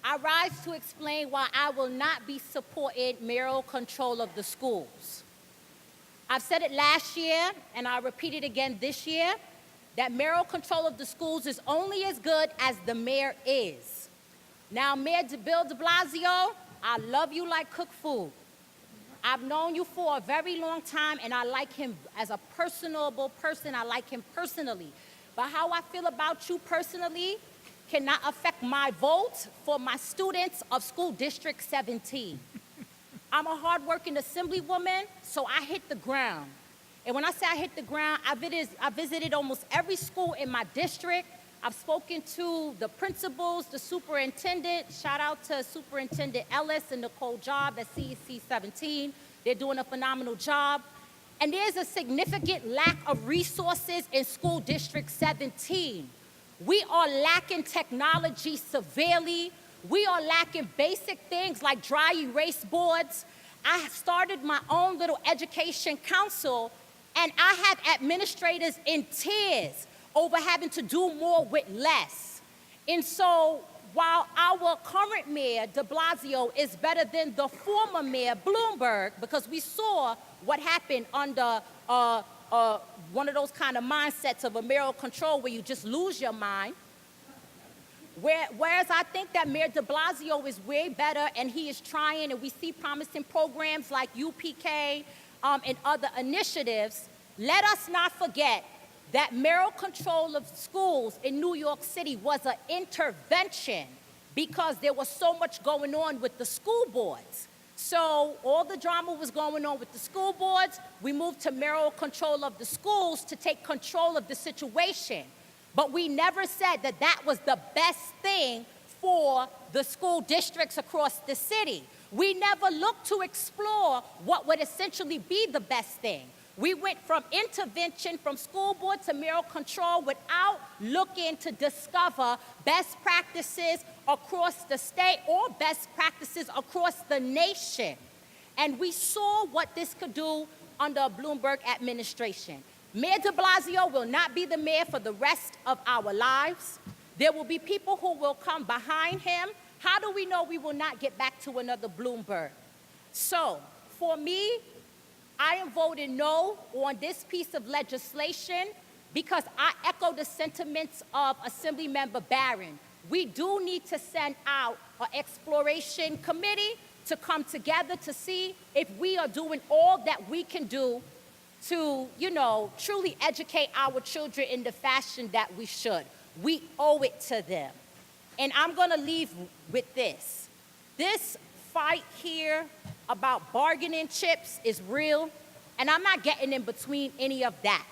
I rise to explain why I will not be supporting mayoral control of the schools. I've said it last year, and I'll repeat it again this year, that mayoral control of the schools is only as good as the mayor is. Now, Mayor Bill de Blasio, I love you like cooked food. I've known you for a very long time, and I like him as a personable person. I like him personally. But how I feel about you personally cannot affect my vote for my students of School District 17. I'm a hardworking assemblywoman, so I hit the ground. And when I say I hit the ground, I visited almost every school in my district. I've spoken to the principals, the superintendent. Shout out to Superintendent Ellis and Nicole Job at CEC 17. They're doing a phenomenal job. And there's a significant lack of resources in School District 17. We are lacking technology severely. We are lacking basic things like dry erase boards. I started my own little education council, and I have administrators in tears over having to do more with less. And so while our current mayor, de Blasio, is better than the former mayor, Bloomberg, because we saw what happened under one of those kind of mindsets of a mayoral control where you just lose your mind. Whereas I think that Mayor de Blasio is way better, and he is trying, and we see promising programs like UPK and other initiatives. Let us not forget that mayoral control of schools in New York City was an intervention because there was so much going on with the school boards. So all the drama was going on with the school boards. We moved to mayoral control of the schools to take control of the situation. But we never said that that was the best thing for the school districts across the city. We never looked to explore what would essentially be the best thing. We went from intervention from school board to mayoral control without looking to discover best practices across the state or best practices across the nation. And we saw what this could do under a Bloomberg administration. Mayor de Blasio will not be the mayor for the rest of our lives. There will be people who will come behind him. How do we know we will not get back to another Bloomberg? So, for me, I am voting no on this piece of legislation because I echo the sentiments of Assemblymember Barron. We do need to send out an exploration committee to come together to see if we are doing all that we can do to, truly educate our children in the fashion that we should. We owe it to them. And I'm gonna leave with this. This fight here about bargaining chips is real, and I'm not getting in between any of that.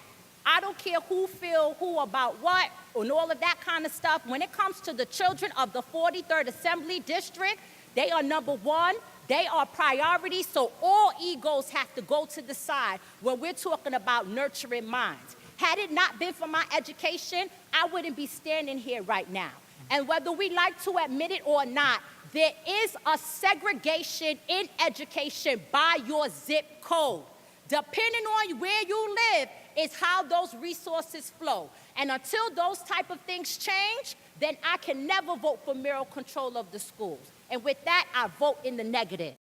I don't care who feel who about what and all of that kind of stuff. When it comes to the children of the 43rd Assembly District, they are number one. They are priority, so all egos have to go to the side when we're talking about nurturing minds. Had it not been for my education, I wouldn't be standing here right now. And whether we like to admit it or not, there is a segregation in education by your zip code. Depending on where you live is how those resources flow. And until those type of things change, then I can never vote for mayoral control of the schools. And with that, I vote in the negative.